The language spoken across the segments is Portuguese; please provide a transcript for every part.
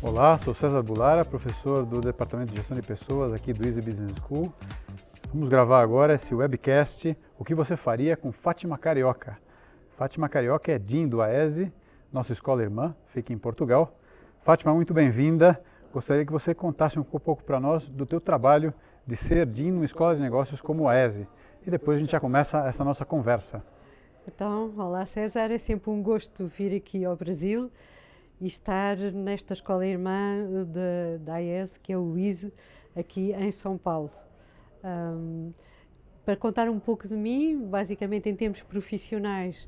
Olá, sou César Bulara, professor do Departamento de Gestão de Pessoas aqui do Easy Business School. Vamos gravar agora esse webcast, O que você faria com Fátima Carioca. Fátima Carioca é Dean do AESE, nossa escola irmã, fica em Portugal. Fátima, muito bem-vinda. Gostaria que você contasse um pouco para nós do teu trabalho de ser Dean numa escola de negócios como a AESE. E depois a gente já começa essa nossa conversa. Então, olá César, é sempre um gosto vir aqui ao Brasil e estar nesta escola irmã da AES, que é o ISE, aqui em São Paulo. Para contar um pouco de mim, basicamente em termos profissionais,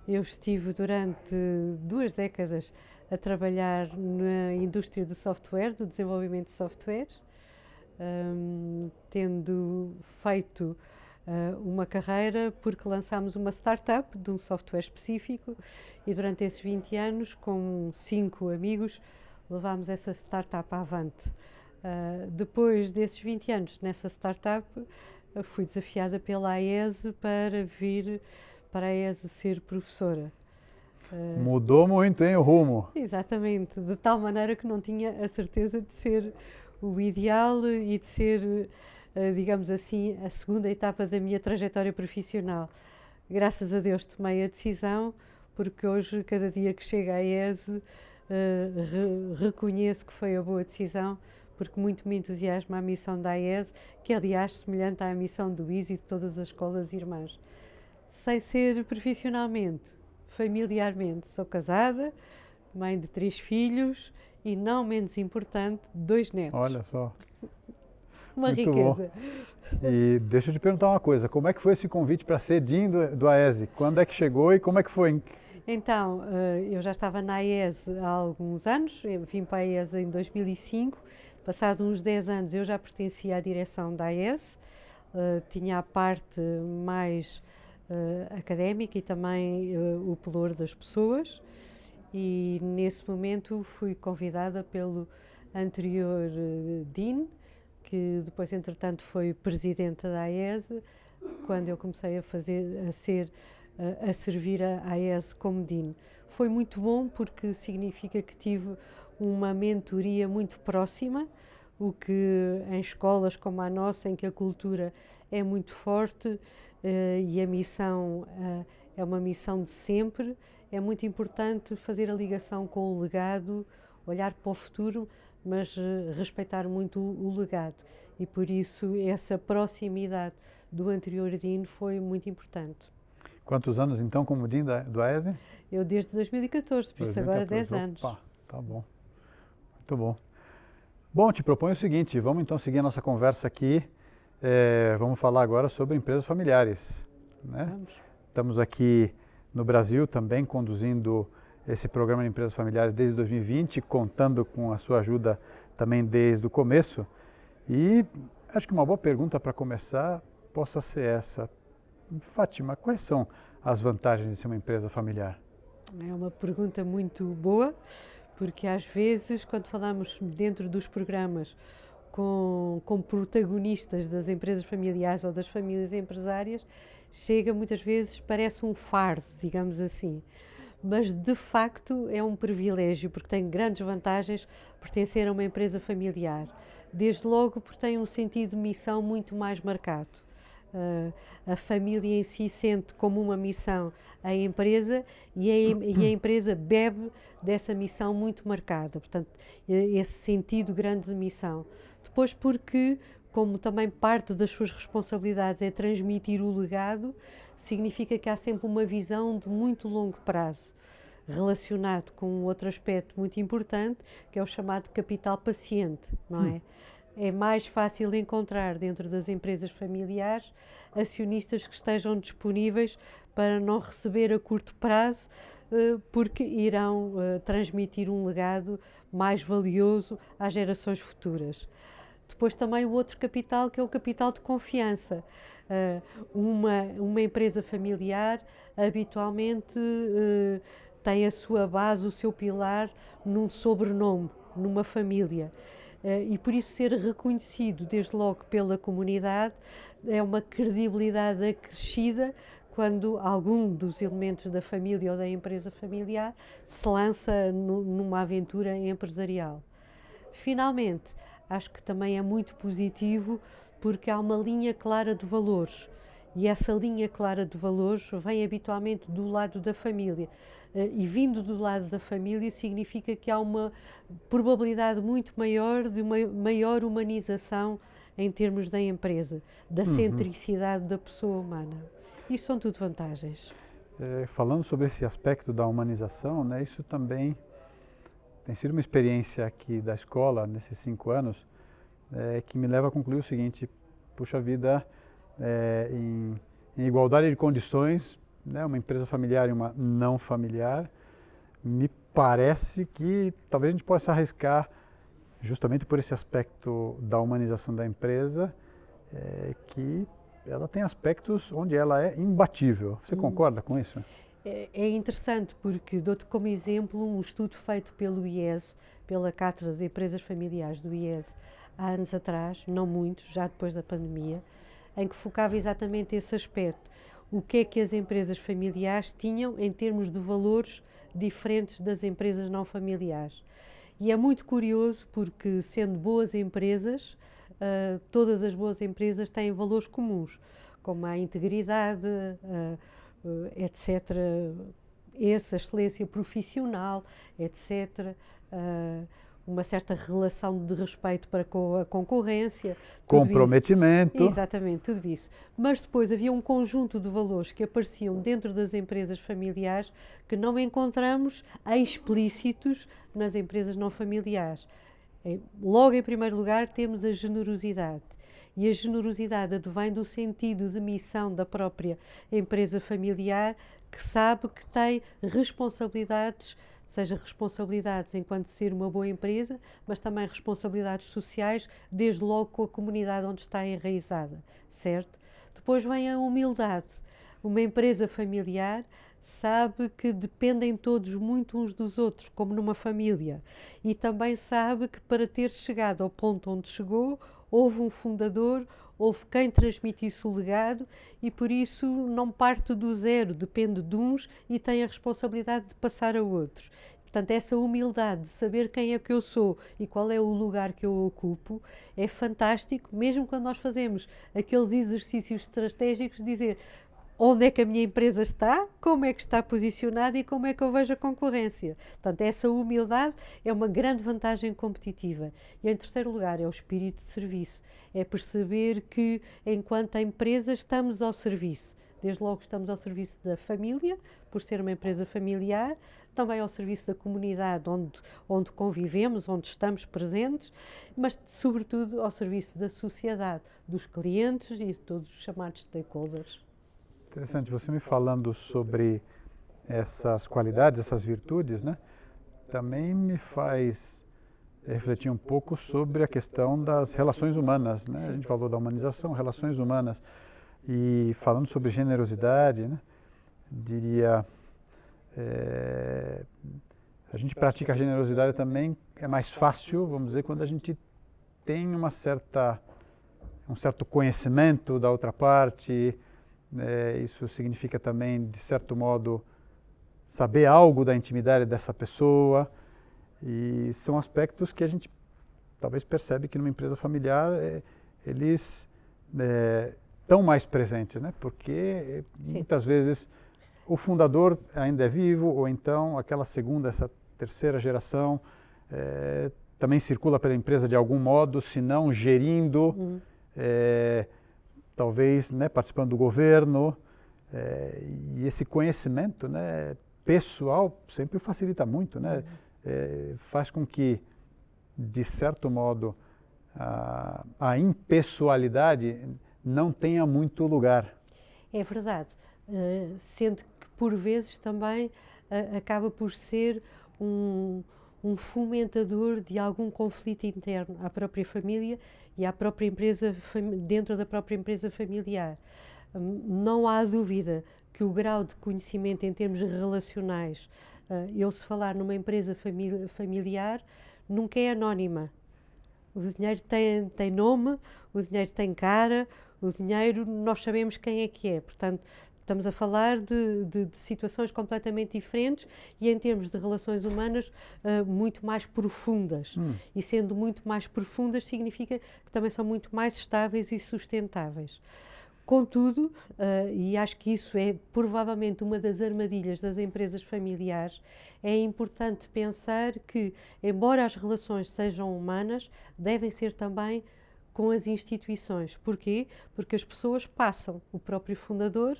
eu estive durante 2 décadas a trabalhar na indústria do software, do desenvolvimento de software, tendo feito uma carreira porque lançámos uma startup de um software específico e durante esses 20 anos, com 5 amigos, levámos essa startup avante. Depois desses 20 anos nessa startup, fui desafiada pela AESE para vir para a AESE ser professora. Mudou muito, hein, o rumo? Exatamente, de tal maneira que não tinha a certeza de ser o ideal e de ser, digamos assim, a segunda etapa da minha trajetória profissional. Graças a Deus tomei a decisão, porque hoje, cada dia que chego à IESE, reconheço que foi a boa decisão, porque muito me entusiasma a missão da IESE, que é, aliás, semelhante à missão do ISE e de todas as escolas irmãs. Sem ser profissionalmente, familiarmente, sou casada, mãe de 3 filhos e, não menos importante, 2 netos. Olha só. Uma Muito riqueza. Bom. E deixa eu te perguntar uma coisa, como é que foi esse convite para ser Dean do AESE? Quando é que chegou e como é que foi? Então, eu já estava na AESE há alguns anos, eu vim para a AESE em 2005, passado uns 10 anos eu já pertencia à direção da AESE, tinha a parte mais académica e também o pelour das pessoas, e nesse momento fui convidada pelo anterior Dean, que depois entretanto foi presidente da AESE, quando eu comecei a servir a AESE como Dean. Foi muito bom porque significa que tive uma mentoria muito próxima, o que em escolas como a nossa, em que a cultura é muito forte e a missão é uma missão de sempre, é muito importante fazer a ligação com o legado, olhar para o futuro, mas respeitar muito o legado. E por isso essa proximidade do anterior Dean foi muito importante. Quantos anos então como Dean do AESE? Eu desde 2014, por isso agora 10 anos. Opa, tá bom. Muito bom. Bom, te proponho o seguinte, vamos então seguir a nossa conversa aqui. Vamos falar agora sobre empresas familiares, né? Vamos. Estamos aqui no Brasil também conduzindo esse programa de empresas familiares desde 2020, contando com a sua ajuda também desde o começo. E acho que uma boa pergunta para começar possa ser essa. Fátima, quais são as vantagens de ser uma empresa familiar? É uma pergunta muito boa, porque às vezes, quando falamos dentro dos programas com protagonistas das empresas familiares ou das famílias empresárias, chega muitas vezes, parece um fardo, digamos assim. Mas de facto é um privilégio, porque tem grandes vantagens pertencer a uma empresa familiar. Desde logo porque tem um sentido de missão muito mais marcado. A família em si sente como uma missão a empresa e a empresa bebe dessa missão muito marcada, portanto, esse sentido grande de missão. Depois porque, como também parte das suas responsabilidades é transmitir o legado, significa que há sempre uma visão de muito longo prazo, relacionado com outro aspecto muito importante, que é o chamado capital paciente, não é? É mais fácil encontrar dentro das empresas familiares acionistas que estejam disponíveis para não receber a curto prazo, porque irão transmitir um legado mais valioso às gerações futuras. Depois também o outro capital, que é o capital de confiança. Uma empresa familiar habitualmente tem a sua base, o seu pilar num sobrenome, numa família. E por isso ser reconhecido desde logo pela comunidade é uma credibilidade acrescida quando algum dos elementos da família ou da empresa familiar se lança numa aventura empresarial. Finalmente, acho que também é muito positivo porque há uma linha clara de valores. E essa linha clara de valores vem habitualmente do lado da família. E vindo do lado da família significa que há uma probabilidade muito maior de uma maior humanização em termos da empresa, da centricidade da pessoa humana. Isto são tudo vantagens. Falando sobre esse aspecto da humanização, né, isso também tem sido uma experiência aqui da escola, nesses 5 anos, que me leva a concluir o seguinte: puxa vida, em igualdade de condições, né, uma empresa familiar e uma não familiar, me parece que talvez a gente possa arriscar, justamente por esse aspecto da humanização da empresa, que ela tem aspectos onde ela é imbatível. Você concorda com isso? É interessante porque dou-te como exemplo um estudo feito pelo IES, pela Cátedra de Empresas Familiares do IES, há anos atrás, não muitos, já depois da pandemia, em que focava exatamente esse aspecto. O que é que as empresas familiares tinham em termos de valores diferentes das empresas não familiares. E é muito curioso porque, sendo boas empresas, todas as boas empresas têm valores comuns, como a integridade, etc., essa excelência profissional, etc., uma certa relação de respeito para com a concorrência. Comprometimento. Exatamente, tudo isso. Mas depois havia um conjunto de valores que apareciam dentro das empresas familiares que não encontramos explícitos nas empresas não familiares. Logo, em primeiro lugar, temos a generosidade. E a generosidade advém do sentido de missão da própria empresa familiar, que sabe que tem responsabilidades, seja responsabilidades enquanto ser uma boa empresa, mas também responsabilidades sociais, desde logo com a comunidade onde está enraizada, certo? Depois vem a humildade. Uma empresa familiar sabe que dependem todos muito uns dos outros, como numa família, e também sabe que para ter chegado ao ponto onde chegou, houve um fundador, houve quem transmitisse o legado e por isso não parte do zero, depende de uns e tem a responsabilidade de passar a outros. Portanto, essa humildade de saber quem é que eu sou e qual é o lugar que eu ocupo é fantástico, mesmo quando nós fazemos aqueles exercícios estratégicos de dizer onde é que a minha empresa está, como é que está posicionada e como é que eu vejo a concorrência. Portanto, essa humildade é uma grande vantagem competitiva. E, em terceiro lugar, é o espírito de serviço. É perceber que, enquanto empresa, estamos ao serviço. Desde logo estamos ao serviço da família, por ser uma empresa familiar, também ao serviço da comunidade onde convivemos, onde estamos presentes, mas, sobretudo, ao serviço da sociedade, dos clientes e de todos os chamados stakeholders. Interessante, você me falando sobre essas qualidades, essas virtudes, né, também me faz refletir um pouco sobre a questão das relações humanas, né? A gente falou da humanização, relações humanas, e falando sobre generosidade, né, diria, a gente pratica a generosidade também, é mais fácil, vamos dizer, quando a gente tem um certo conhecimento da outra parte. Isso significa também, de certo modo, saber algo da intimidade dessa pessoa, e são aspectos que a gente talvez percebe que numa empresa familiar eles estão mais presentes, né? Porque muitas vezes o fundador ainda é vivo, ou então aquela segunda, essa terceira geração também circula pela empresa de algum modo, se não gerindo, talvez, né, participando do governo, e esse conhecimento, né, pessoal sempre facilita muito, né, faz com que, de certo modo, a impessoalidade não tenha muito lugar. É verdade, sendo que por vezes também acaba por ser um fomentador de algum conflito interno à própria família e à própria empresa, dentro da própria empresa familiar. Não há dúvida que o grau de conhecimento em termos relacionais, eu se falar numa empresa familiar, nunca é anónima. O dinheiro tem nome, o dinheiro tem cara, o dinheiro nós sabemos quem é que é. Portanto, Estamos a falar de situações completamente diferentes e em termos de relações humanas muito mais profundas. E sendo muito mais profundas significa que também são muito mais estáveis e sustentáveis. Contudo, e acho que isso é provavelmente uma das armadilhas das empresas familiares, é importante pensar que, embora as relações sejam humanas, devem ser também com as instituições. Porquê? Porque as pessoas passam. O próprio fundador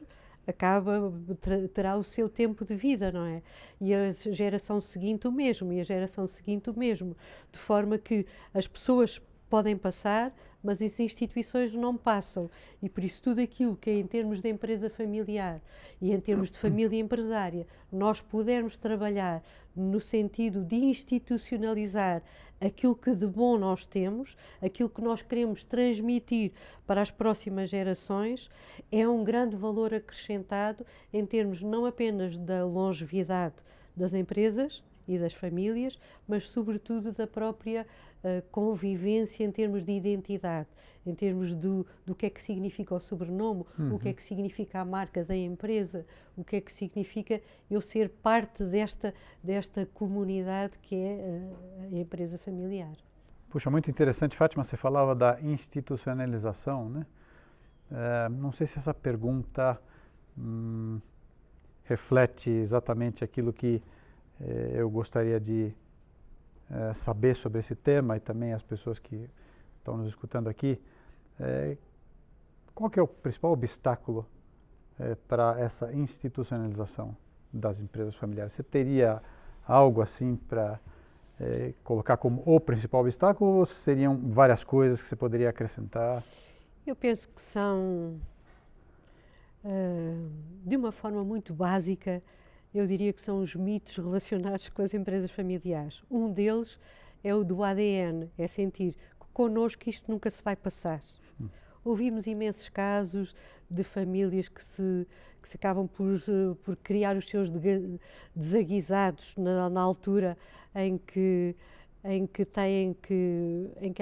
terá o seu tempo de vida, não é? E a geração seguinte o mesmo, e a geração seguinte o mesmo. De forma que as pessoas podem passar, mas as instituições não passam. E por isso tudo aquilo que é em termos de empresa familiar e em termos de família empresária, nós pudermos trabalhar no sentido de institucionalizar aquilo que de bom nós temos, aquilo que nós queremos transmitir para as próximas gerações, é um grande valor acrescentado em termos não apenas da longevidade das empresas e das famílias, mas sobretudo da própria convivência em termos de identidade, em termos do que é que significa o sobrenome, o que é que significa a marca da empresa, o que é que significa eu ser parte desta comunidade que é a empresa familiar. Puxa, muito interessante, Fátima, você falava da institucionalização, né? Não sei se essa pergunta reflete exatamente aquilo que eu gostaria de saber sobre esse tema e também as pessoas que estão nos escutando aqui. Qual que é o principal obstáculo para essa institucionalização das empresas familiares? Você teria algo assim para colocar como o principal obstáculo ou seriam várias coisas que você poderia acrescentar? Eu penso que são, de uma forma muito básica, eu diria que são os mitos relacionados com as empresas familiares. Um deles é o do ADN, é sentir que connosco isto nunca se vai passar. Ouvimos imensos casos de famílias que se acabam por criar os seus desaguisados na altura em que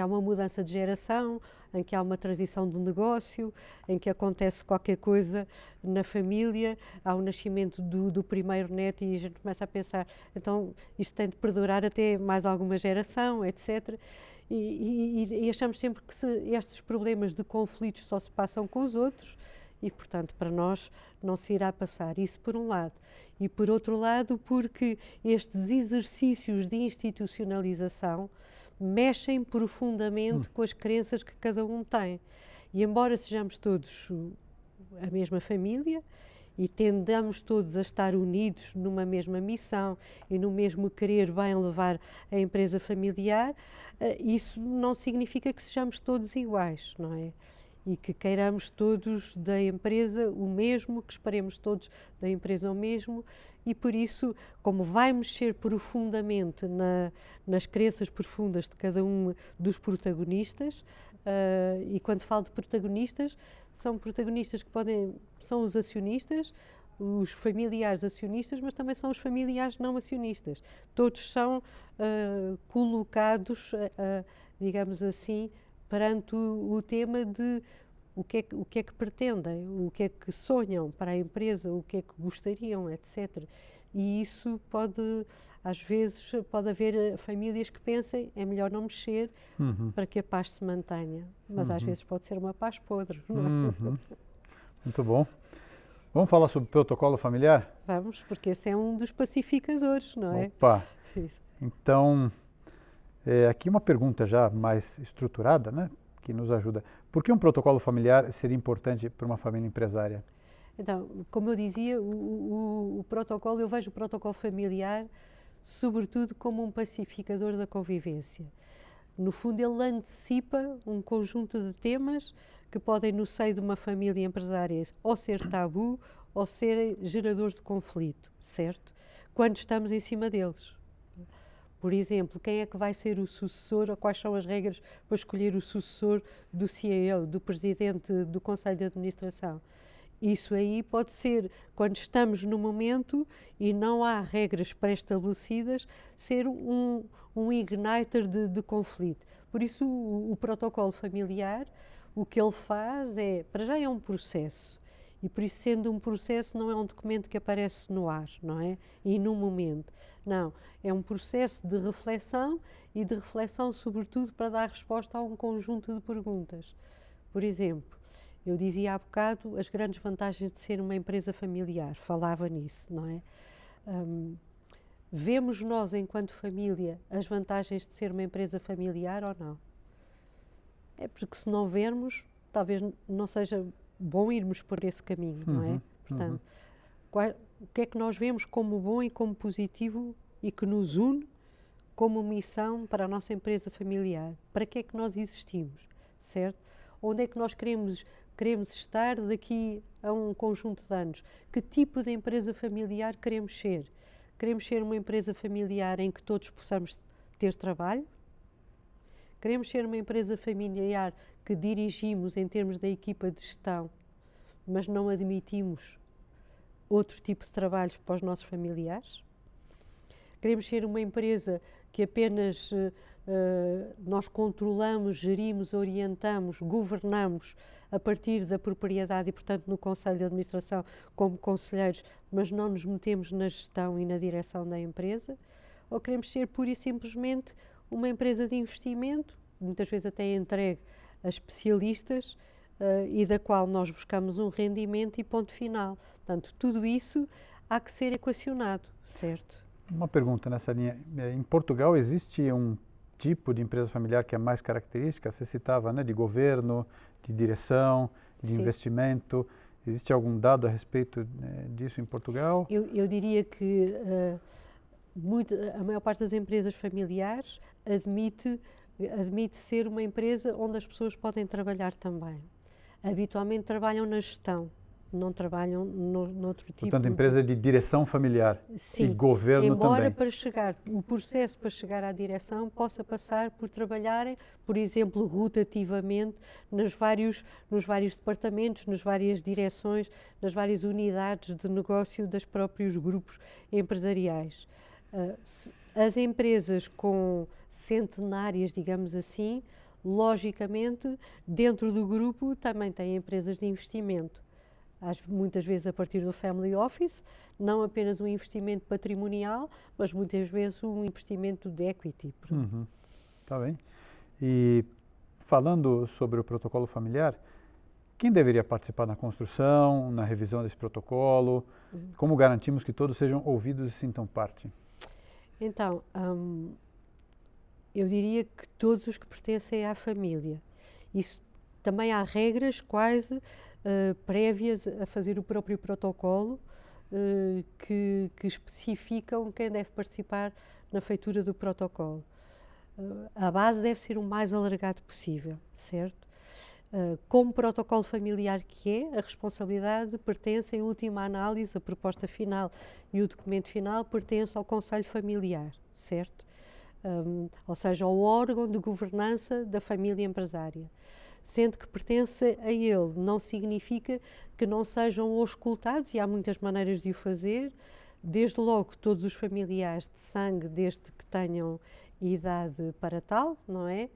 há uma mudança de geração, em que há uma transição do negócio, em que acontece qualquer coisa na família, há o nascimento do primeiro neto e a gente começa a pensar, então isto tem de perdurar até mais alguma geração, etc. E achamos sempre que estes problemas de conflitos só se passam com os outros e, portanto, para nós não se irá passar. Isso por um lado. E por outro lado, porque estes exercícios de institucionalização mexem profundamente com as crenças que cada um tem. E embora sejamos todos a mesma família e tendamos todos a estar unidos numa mesma missão e no mesmo querer bem levar a empresa familiar, isso não significa que sejamos todos iguais, não é? E que queiramos todos da empresa o mesmo, que esperemos todos da empresa o mesmo, e por isso, como vai mexer profundamente nas crenças profundas de cada um dos protagonistas, e quando falo de protagonistas, são protagonistas que são os acionistas, os familiares acionistas, mas também são os familiares não acionistas. Todos são colocados, digamos assim, perante o tema de o que é que pretendem, o que é que sonham para a empresa, o que é que gostariam, etc. E isso às vezes, pode haver famílias que pensem é melhor não mexer para que a paz se mantenha. Mas às vezes pode ser uma paz podre, não é? Muito bom. Vamos falar sobre o protocolo familiar? Vamos, porque esse é um dos pacificadores, não é? Opa! Isso. Então, aqui uma pergunta já mais estruturada, né, que nos ajuda. Por que um protocolo familiar seria importante para uma família empresária? Então, como eu dizia, o protocolo, eu vejo o protocolo familiar sobretudo como um pacificador da convivência. No fundo, ele antecipa um conjunto de temas que podem, no seio de uma família empresária, ou ser tabu ou serem geradores de conflito, certo? Quando estamos em cima deles. Por exemplo, quem é que vai ser o sucessor ou quais são as regras para escolher o sucessor do CEO, do presidente do Conselho de Administração? Isso aí pode ser, quando estamos no momento e não há regras pré-estabelecidas, ser um igniter de conflito. Por isso, o protocolo familiar, o que ele faz para já é um processo. E por isso, sendo um processo, não é um documento que aparece no ar, não é? E num momento. Não, é um processo de reflexão e de reflexão, sobretudo, para dar resposta a um conjunto de perguntas. Por exemplo, eu dizia há bocado as grandes vantagens de ser uma empresa familiar, falava nisso, não é? Vemos nós, enquanto família, as vantagens de ser uma empresa familiar ou não? É porque se não vermos, talvez não seja bom irmos por esse caminho, não é? Portanto, o que é que nós vemos como bom e como positivo e que nos une como missão para a nossa empresa familiar? Para que é que nós existimos, certo? Onde é que nós queremos estar daqui a um conjunto de anos? Que tipo de empresa familiar queremos ser? Queremos ser uma empresa familiar em que todos possamos ter trabalho? Queremos ser uma empresa familiar que dirigimos em termos da equipa de gestão, mas não admitimos outro tipo de trabalhos para os nossos familiares? Queremos ser uma empresa que apenas nós controlamos, gerimos, orientamos, governamos a partir da propriedade e, portanto, no Conselho de Administração como conselheiros, mas não nos metemos na gestão e na direção da empresa? Ou queremos ser pura e simplesmente uma empresa de investimento, muitas vezes até entregue a especialistas e da qual nós buscamos um rendimento e ponto final? Portanto, tudo isso há que ser equacionado, certo? Uma pergunta nessa linha. Em Portugal existe um tipo de empresa familiar que é mais característica? Você citava, né, de governo, de direção, de investimento. Existe algum dado a respeito disso em Portugal? Eu diria que a maior parte das empresas familiares admite ser uma empresa onde as pessoas podem trabalhar também. Habitualmente trabalham na gestão, não trabalham noutro tipo. Portanto, empresa de direção familiar. Sim, e governo embora também. o processo para chegar à direção possa passar por trabalharem, por exemplo, rotativamente nos vários departamentos, nas várias direções, nas várias unidades de negócio dos próprios grupos empresariais. As empresas com centenárias, digamos assim, logicamente, dentro do grupo também têm empresas de investimento. Muitas vezes a partir do family office, não apenas um investimento patrimonial, mas muitas vezes um investimento de equity. Tá bem. E falando sobre o protocolo familiar, quem deveria participar na construção, na revisão desse protocolo? Como garantimos que todos sejam ouvidos e sintam parte? Então, eu diria que todos os que pertencem à família. Isso também há regras quase prévias a fazer o próprio protocolo que especificam quem deve participar na feitura do protocolo. A base deve ser o mais alargado possível, certo? Como protocolo familiar que é, a responsabilidade pertence, em última análise, a proposta final e o documento final pertence ao Conselho Familiar, certo? Ou seja, ao órgão de governança da família empresária. Sendo que pertence a ele, não significa que não sejam auscultados, e há muitas maneiras de o fazer, desde logo todos os familiares de sangue, desde que tenham idade para tal, não é?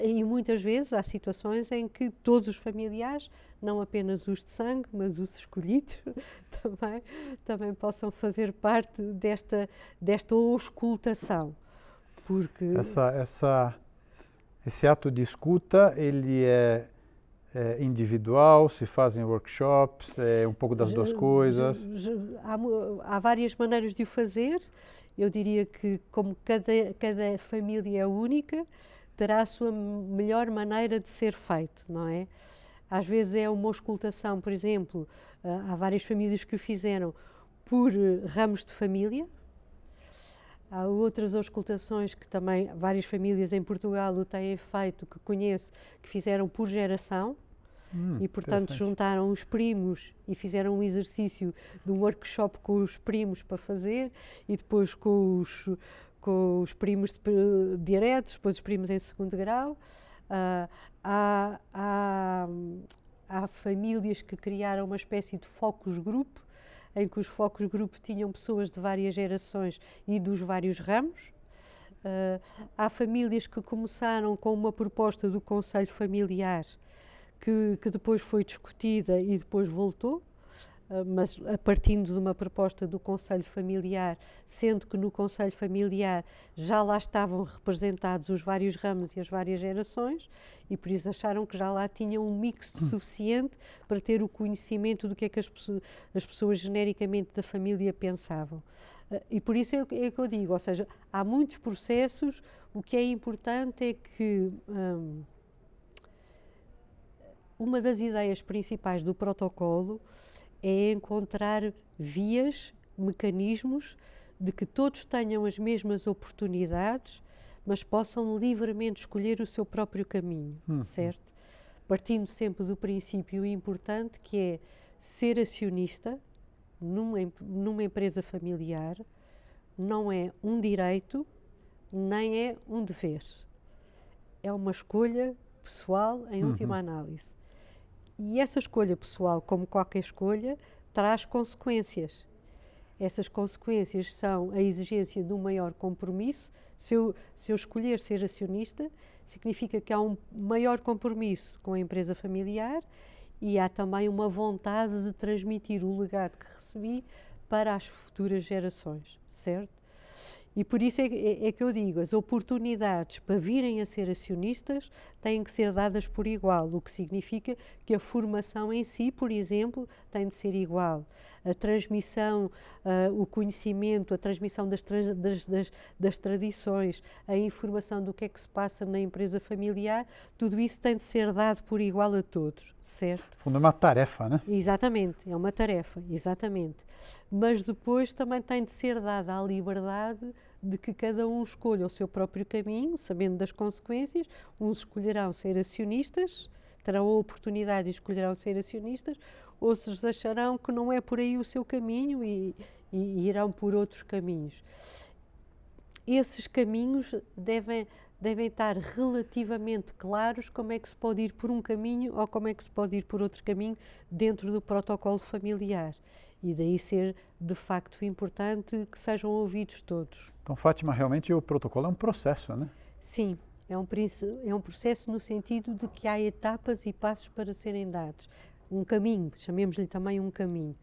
E muitas vezes há situações em que todos os familiares, não apenas os de sangue, mas os escolhidos, também possam fazer parte desta auscultação. Porque esse ato de escuta, ele é individual, se fazem workshops, é um pouco das duas coisas? Há várias maneiras de o fazer. Eu diria que, como cada família é única, terá a sua melhor maneira de ser feito, não é? Às vezes é uma auscultação, por exemplo, há várias famílias que o fizeram por ramos de família. Há outras auscultações que também várias famílias em Portugal o têm feito, que conheço, que fizeram por geração e, portanto, juntaram os primos e fizeram um exercício de um workshop com os primos para fazer e depois com os primos diretos, depois os primos em segundo grau. Há famílias que criaram uma espécie de focus group, em que os focus group tinham pessoas de várias gerações e dos vários ramos. Há famílias que começaram com uma proposta do Conselho Familiar que depois foi discutida e depois voltou. mas partindo de uma proposta do Conselho Familiar, sendo que no Conselho Familiar já lá estavam representados os vários ramos e as várias gerações, e por isso acharam que já lá tinham um mix suficiente para ter o conhecimento do que é que as pessoas genericamente da família pensavam. E por isso é que eu digo, ou seja, há muitos processos, o que é importante é que uma das ideias principais do protocolo é encontrar vias, mecanismos de que todos tenham as mesmas oportunidades, mas possam livremente escolher o seu próprio caminho, certo? Partindo sempre do princípio importante que é ser acionista numa empresa familiar não é um direito, nem é um dever. É uma escolha pessoal em última análise. E essa escolha pessoal, como qualquer escolha, traz consequências. Essas consequências são a exigência de um maior compromisso. Se eu escolher ser acionista, significa que há um maior compromisso com a empresa familiar e há também uma vontade de transmitir o legado que recebi para as futuras gerações, certo? E por isso é que eu digo, as oportunidades para virem a ser acionistas têm que ser dadas por igual, o que significa que a formação em si, por exemplo, tem de ser igual. A transmissão, o conhecimento, a transmissão das tradições, a informação do que é que se passa na empresa familiar, tudo isso tem de ser dado por igual a todos, certo? Fundo é uma tarefa, né? Exatamente, é uma tarefa, exatamente. Mas depois também tem de ser dada a liberdade de que cada um escolha o seu próprio caminho, sabendo das consequências. Uns escolherão ser acionistas, terão a oportunidade e escolherão ser acionistas, outros acharão que não é por aí o seu caminho e irão por outros caminhos. Esses caminhos devem estar relativamente claros como é que se pode ir por um caminho ou como é que se pode ir por outro caminho dentro do protocolo familiar. E daí ser, de facto, importante que sejam ouvidos todos. Então, Fátima, realmente o protocolo é um processo, né? Sim, é um processo no sentido de que há etapas e passos para serem dados. Um caminho, chamemos-lhe também um caminho.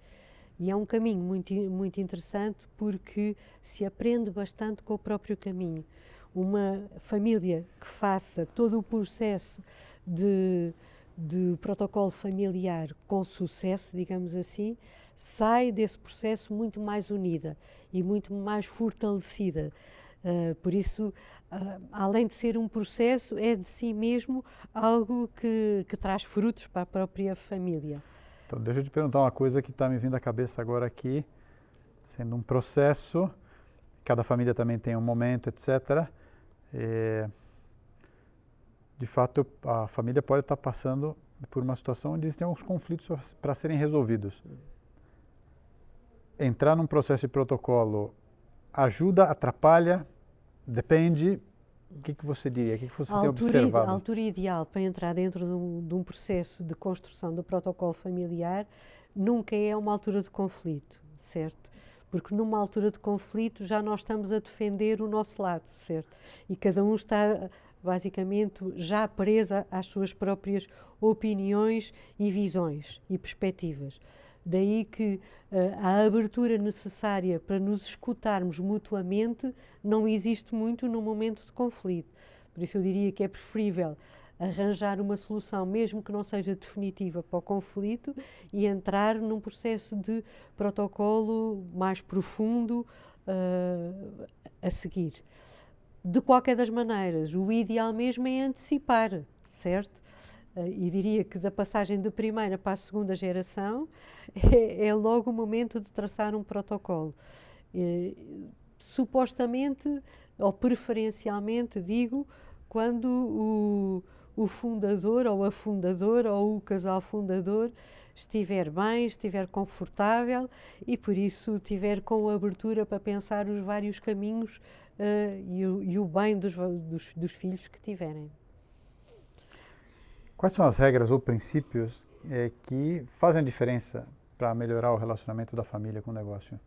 E é um caminho muito, muito interessante porque se aprende bastante com o próprio caminho. Uma família que faça todo o processo de protocolo familiar com sucesso, digamos assim, sai desse processo muito mais unida e muito mais fortalecida. Por isso, além de ser um processo, é de si mesmo algo que traz frutos para a própria família. Então, deixa eu te perguntar uma coisa que está me vindo à cabeça agora aqui. Sendo um processo, cada família também tem um momento, etc. De fato, a família pode estar passando por uma situação onde existem alguns conflitos para serem resolvidos. Entrar num processo de protocolo ajuda, atrapalha, depende. O que você diria? O que você tem observado? A altura ideal para entrar dentro de um processo de construção do protocolo familiar nunca é uma altura de conflito, certo? Porque numa altura de conflito já nós estamos a defender o nosso lado, certo? E cada um está basicamente já presa às suas próprias opiniões e visões e perspectivas. Daí que a abertura necessária para nos escutarmos mutuamente não existe muito no momento de conflito. Por isso eu diria que é preferível arranjar uma solução, mesmo que não seja definitiva para o conflito, e entrar num processo de protocolo mais profundo a seguir. De qualquer das maneiras, o ideal mesmo é antecipar, certo? E diria que da passagem da primeira para a segunda geração é logo o momento de traçar um protocolo. Supostamente, ou preferencialmente, digo, quando o fundador ou a fundadora ou o casal fundador estiver bem, estiver confortável e por isso estiver com abertura para pensar os vários caminhos e o bem dos filhos que tiverem. Quais são as regras ou princípios que fazem a diferença para melhorar o relacionamento da família com o negócio?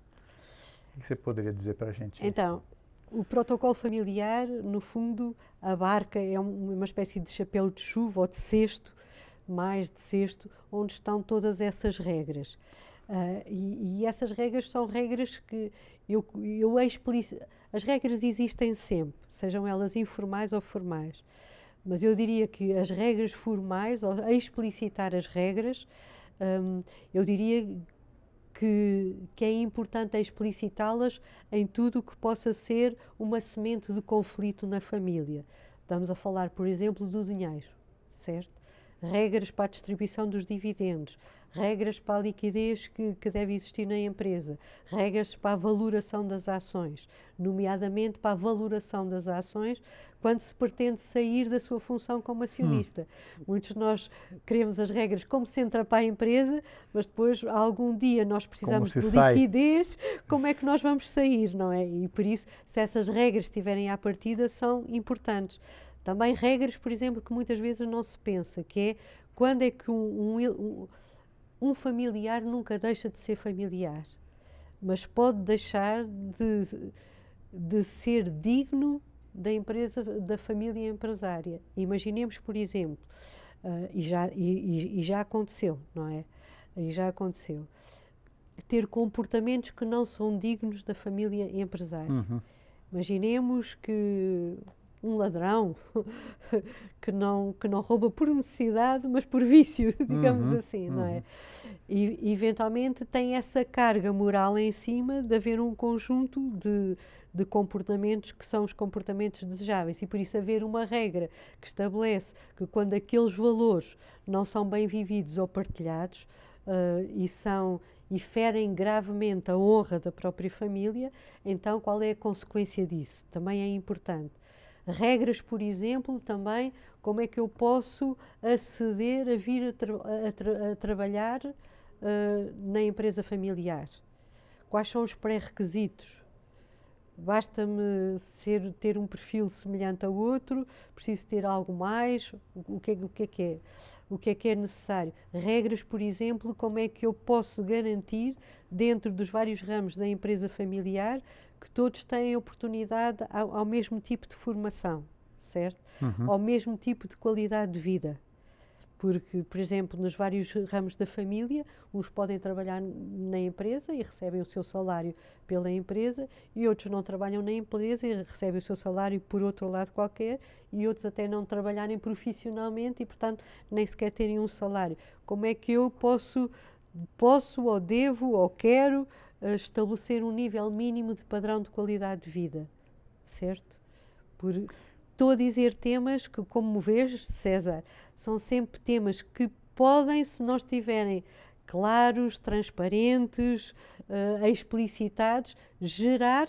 O que você poderia dizer para a gente? Então, o protocolo familiar, no fundo, abarca, é uma espécie de chapéu de chuva ou de cesto, mais de cesto, onde estão todas essas regras. E essas regras são regras que as regras existem sempre, sejam elas informais ou formais. Mas eu diria que as regras formais, ou explicitar as regras, eu diria que é importante explicitá-las em tudo o que possa ser uma semente de conflito na família. Estamos a falar, por exemplo, do dinheiro, certo? Regras para a distribuição dos dividendos, regras para a liquidez que deve existir na empresa, regras para a valoração das ações, nomeadamente para a valoração das ações quando se pretende sair da sua função como acionista. Muitos de nós queremos as regras como se entra para a empresa, mas depois algum dia nós precisamos de liquidez, como é que nós vamos sair, não é? E por isso, se essas regras estiverem à partida, são importantes. Também regras, por exemplo, que muitas vezes não se pensa, que é quando é que um familiar nunca deixa de ser familiar, mas pode deixar de ser digno da empresa, da família empresária. Imaginemos, por exemplo, e já aconteceu, não é? E já aconteceu, ter comportamentos que não são dignos da família empresária. Imaginemos que um ladrão que não rouba por necessidade, mas por vício, digamos assim, não é? E eventualmente tem essa carga moral em cima de haver um conjunto de comportamentos que são os comportamentos desejáveis, e por isso haver uma regra que estabelece que quando aqueles valores não são bem vividos ou partilhados e ferem gravemente a honra da própria família, então qual é a consequência disso? Também é importante. Regras, por exemplo, também, como é que eu posso aceder a vir a trabalhar na empresa familiar? Quais são os pré-requisitos? Basta-me ter um perfil semelhante ao outro? Preciso ter algo mais? O que é que é necessário? Regras, por exemplo, como é que eu posso garantir, dentro dos vários ramos da empresa familiar, que todos têm oportunidade ao mesmo tipo de formação, certo? Ao mesmo tipo de qualidade de vida. Porque, por exemplo, nos vários ramos da família, uns podem trabalhar na empresa e recebem o seu salário pela empresa, e outros não trabalham na empresa e recebem o seu salário por outro lado qualquer, e outros até não trabalharem profissionalmente e, portanto, nem sequer terem um salário. Como é que eu posso ou devo ou quero estabelecer um nível mínimo de padrão de qualidade de vida, certo? Estou a dizer temas que, como vês, César, são sempre temas que podem, se não estiverem claros, transparentes, explicitados, gerar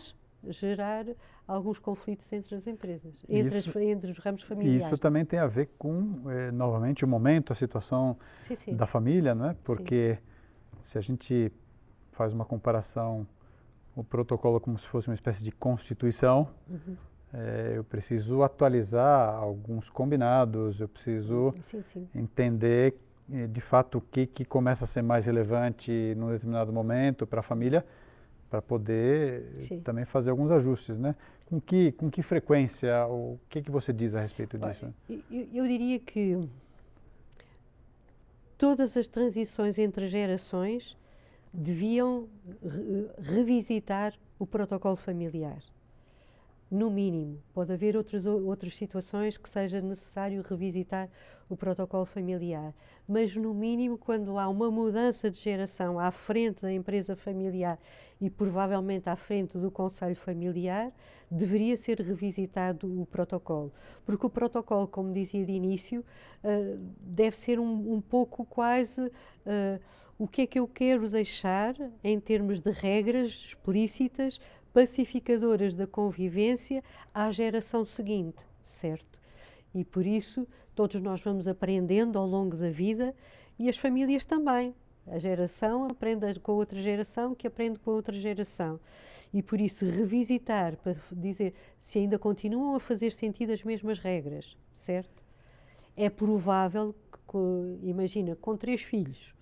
alguns conflitos entre as empresas, entre os ramos familiares. E isso também tem a ver com, novamente, o momento, a situação da família, não é? Porque se a gente faz uma comparação, o protocolo como se fosse uma espécie de constituição, eu preciso atualizar alguns combinados, eu preciso entender de fato o que começa a ser mais relevante num determinado momento para a família, para poder também fazer alguns ajustes, né? Com que frequência, o que você diz a respeito disso? Eu diria que todas as transições entre gerações deviam revisitar o protocolo familiar. No mínimo, pode haver outras situações que seja necessário revisitar o protocolo familiar, mas no mínimo, quando há uma mudança de geração à frente da empresa familiar e provavelmente à frente do conselho familiar, deveria ser revisitado o protocolo, porque o protocolo, como dizia de início, deve ser um pouco quase o que é que eu quero deixar em termos de regras explícitas, pacificadoras da convivência à geração seguinte, certo? E por isso todos nós vamos aprendendo ao longo da vida, e as famílias também. A geração aprende com a outra geração, que aprende com a outra geração. E por isso revisitar, para dizer se ainda continuam a fazer sentido as mesmas regras, certo? É provável que, imagina, com 3 filhos,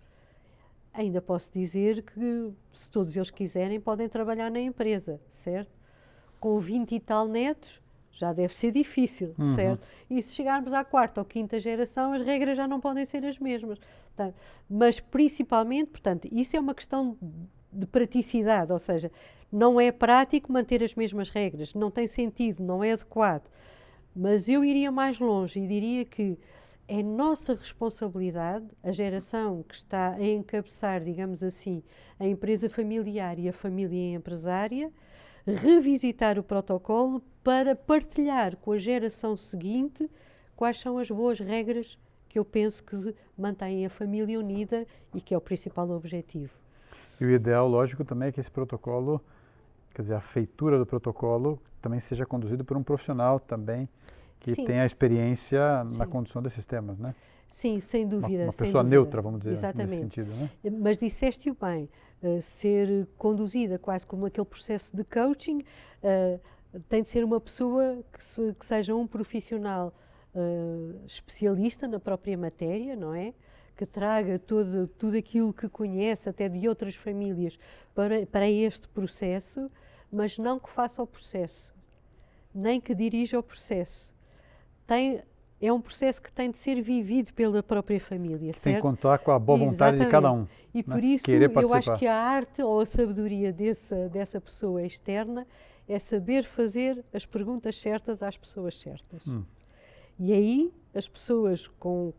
ainda posso dizer que, se todos eles quiserem, podem trabalhar na empresa, certo? Com 20 e tal netos, já deve ser difícil, certo? E se chegarmos à quarta ou quinta geração, as regras já não podem ser as mesmas. Portanto, mas principalmente, portanto, isso é uma questão de praticidade, ou seja, não é prático manter as mesmas regras, não tem sentido, não é adequado. Mas eu iria mais longe e diria que é nossa responsabilidade, a geração que está a encabeçar, digamos assim, a empresa familiar e a família empresária, revisitar o protocolo para partilhar com a geração seguinte quais são as boas regras que eu penso que mantêm a família unida e que é o principal objetivo. E o ideal, lógico, também é que esse protocolo, quer dizer, a feitura do protocolo também seja conduzido por um profissional também que Sim. tenha experiência na Sim. condução desses temas, né? Sim, sem dúvida. Uma sem pessoa dúvida. neutra, vamos dizer, Exatamente. nesse sentido, né? Mas disseste-o bem, ser conduzida quase como aquele processo de coaching, tem de ser uma pessoa que seja um profissional especialista na própria matéria, não é? Que traga tudo aquilo que conhece, até de outras famílias, para este processo, mas não que faça o processo, nem que dirija o processo. É um processo que tem de ser vivido pela própria família, certo? Sem contar com a boa vontade de cada um. E por né? isso eu acho que a arte ou a sabedoria dessa pessoa externa é saber fazer as perguntas certas às pessoas certas. E aí as pessoas, como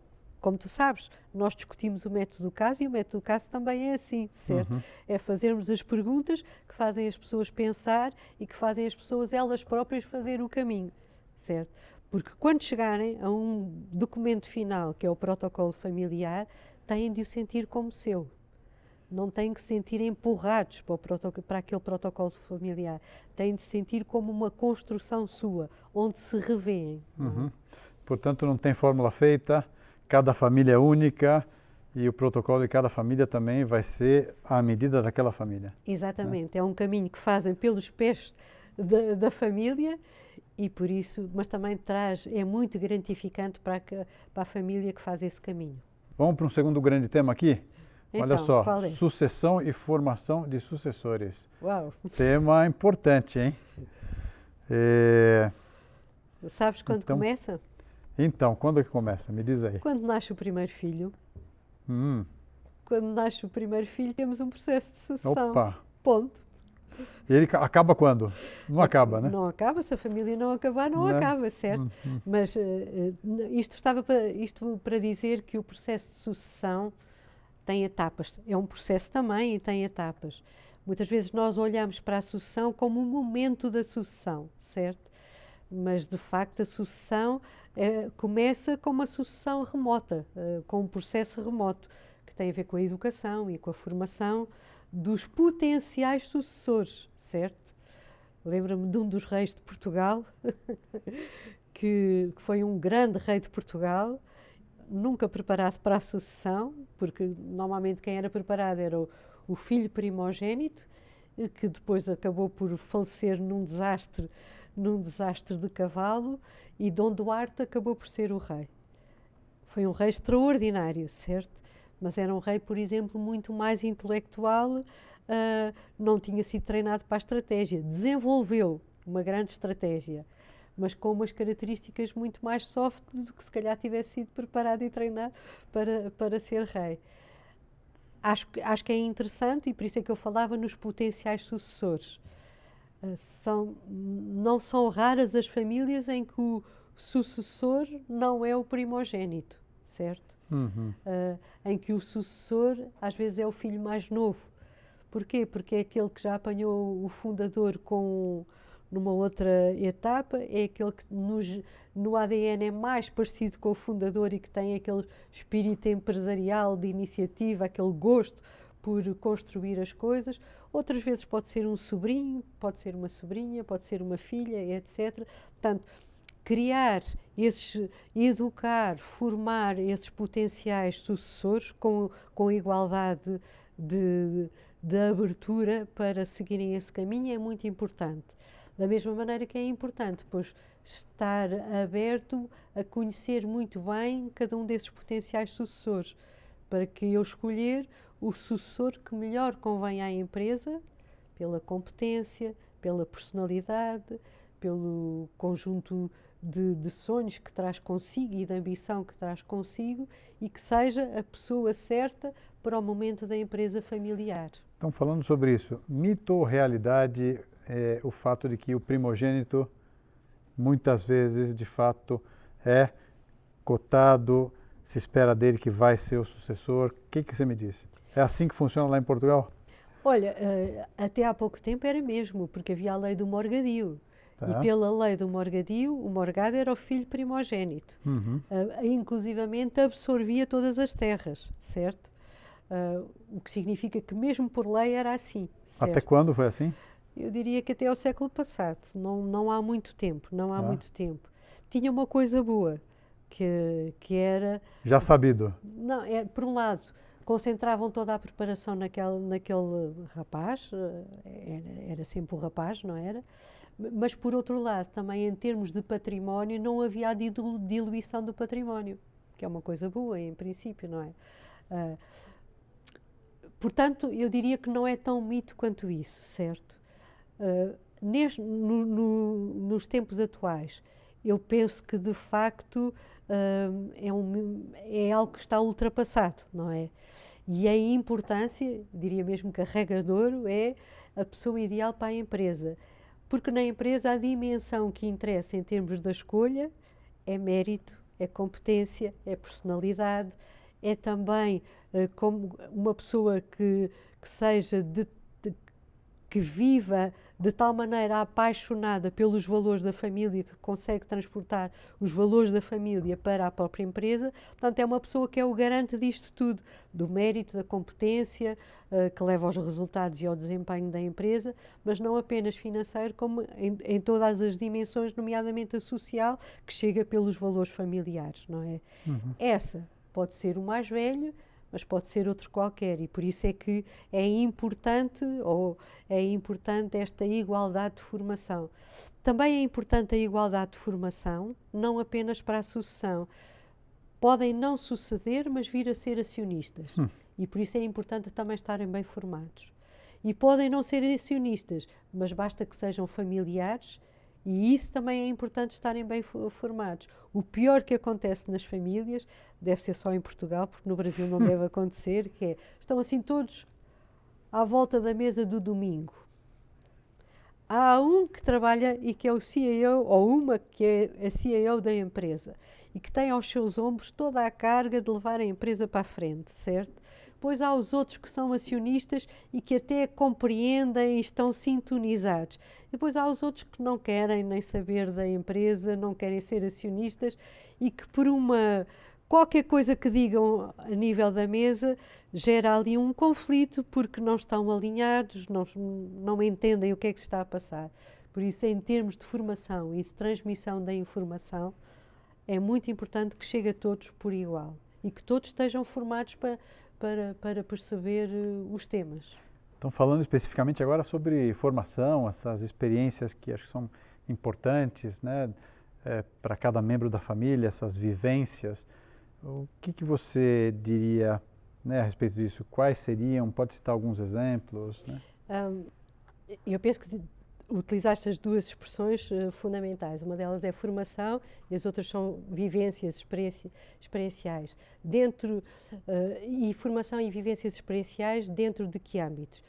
tu sabes, nós discutimos o método do caso e o método do caso também é assim, certo? É fazermos as perguntas que fazem as pessoas pensar e que fazem as pessoas elas próprias fazer o caminho, certo? Porque quando chegarem a um documento final, que é o protocolo familiar, têm de o sentir como seu. Não têm que se sentir empurrados para aquele protocolo familiar. Têm de se sentir como uma construção sua, onde se revêem. Portanto, não tem fórmula feita, cada família é única e o protocolo de cada família também vai ser à medida daquela família. Exatamente. É um caminho que fazem pelos pés da família. E por isso, mas também é muito gratificante para a família que faz esse caminho. Vamos para um segundo grande tema aqui? Então, olha só, qual é? Sucessão e formação de sucessores. Uau! Tema importante, hein? Sabes quando começa? Então, quando é que começa? Me diz aí. Quando nasce o primeiro filho. Quando nasce o primeiro filho, temos um processo de sucessão. Opa! Ponto. E ele acaba quando? Não acaba, né? Não acaba, se a família não acabar, não acaba, certo? Mas isto para dizer que o processo de sucessão tem etapas. É um processo também e tem etapas. Muitas vezes nós olhamos para a sucessão como um momento da sucessão, certo? Mas, de facto, a sucessão começa com uma sucessão remota, com um processo remoto, que tem a ver com a educação e com a formação dos potenciais sucessores, certo? Lembro-me de um dos reis de Portugal, que foi um grande rei de Portugal, nunca preparado para a sucessão, porque normalmente quem era preparado era o filho primogênito, que depois acabou por falecer num desastre de cavalo, e Dom Duarte acabou por ser o rei. Foi um rei extraordinário, certo? Mas era um rei, por exemplo, muito mais intelectual, não tinha sido treinado para a estratégia. Desenvolveu uma grande estratégia, mas com umas características muito mais soft do que se calhar tivesse sido preparado e treinado para ser rei. Acho que é interessante, e por isso é que eu falava nos potenciais sucessores. Não são raras as famílias em que o sucessor não é o primogênito, certo? Em que o sucessor às vezes é o filho mais novo. Porquê? Porque é aquele que já apanhou o fundador numa outra etapa, é aquele que no ADN é mais parecido com o fundador e que tem aquele espírito empresarial de iniciativa, aquele gosto por construir as coisas. Outras vezes pode ser um sobrinho, pode ser uma sobrinha, pode ser uma filha, etc. Portanto, educar, formar esses potenciais sucessores com igualdade de abertura para seguirem esse caminho é muito importante. Da mesma maneira que é importante, pois, estar aberto a conhecer muito bem cada um desses potenciais sucessores, para que eu escolher o sucessor que melhor convém à empresa, pela competência, pela personalidade, pelo conjunto de sonhos que traz consigo e de ambição que traz consigo, e que seja a pessoa certa para o momento da empresa familiar. Então, falando sobre isso, mito ou realidade é o fato de que o primogênito, muitas vezes, de fato, é cotado, se espera dele que vai ser o sucessor? O que você me diz? É assim que funciona lá em Portugal? Olha, até há pouco tempo era mesmo, porque havia a lei do morgadio. Tá. E pela lei do morgadio, o morgado era o filho primogênito. Inclusivamente absorvia todas as terras, certo? O que significa que mesmo por lei era assim. Certo? Até quando foi assim? Eu diria que até ao século passado. Não há muito tempo, não há muito tempo. Tinha uma coisa boa, que era... Já sabido. Não, por um lado, concentravam toda a preparação naquele rapaz, era sempre o rapaz, não era? Mas, por outro lado, também em termos de património, não havia a diluição do património, que é uma coisa boa, em princípio, não é? Portanto, eu diria que não é tão mito quanto isso, certo? Nos tempos atuais, eu penso que, de facto, é algo que está ultrapassado, não é? E a importância, diria mesmo que a regra de ouro, é a pessoa ideal para a empresa. Porque na empresa a dimensão que interessa em termos da escolha é mérito, é competência, é personalidade, é também como uma pessoa que seja que viva de tal maneira apaixonada pelos valores da família, que consegue transportar os valores da família para a própria empresa. Portanto, é uma pessoa que é o garante disto tudo, do mérito, da competência, que leva aos resultados e ao desempenho da empresa, mas não apenas financeiro, como em todas as dimensões, nomeadamente a social, que chega pelos valores familiares, não é? Essa pode ser o mais velho, mas pode ser outro qualquer, e por isso é que é importante esta igualdade de formação. Também é importante a igualdade de formação, não apenas para a sucessão. Podem não suceder, mas vir a ser acionistas, e por isso é importante também estarem bem formados. E podem não ser acionistas, mas basta que sejam familiares, e isso também é importante, estarem bem formados. O pior que acontece nas famílias, deve ser só em Portugal, porque no Brasil não deve acontecer, que é, estão assim todos à volta da mesa do domingo. Há um que trabalha e que é o CEO, ou uma que é a CEO da empresa, e que tem aos seus ombros toda a carga de levar a empresa para a frente, certo? Depois há os outros que são acionistas e que até compreendem e estão sintonizados. Depois há os outros que não querem nem saber da empresa, não querem ser acionistas e que por qualquer coisa que digam a nível da mesa gera ali um conflito porque não estão alinhados, não entendem o que é que se está a passar. Por isso, em termos de formação e de transmissão da informação, é muito importante que chegue a todos por igual e que todos estejam formados para perceber os temas. Então, falando especificamente agora sobre formação, essas experiências que acho que são importantes, né, para cada membro da família, essas vivências, o que você diria, né, a respeito disso? Quais seriam? Pode citar alguns exemplos? Né? Eu penso que utilizar estas duas expressões fundamentais. Uma delas é formação e as outras são vivências experienciais. E formação e vivências experienciais dentro de que âmbitos?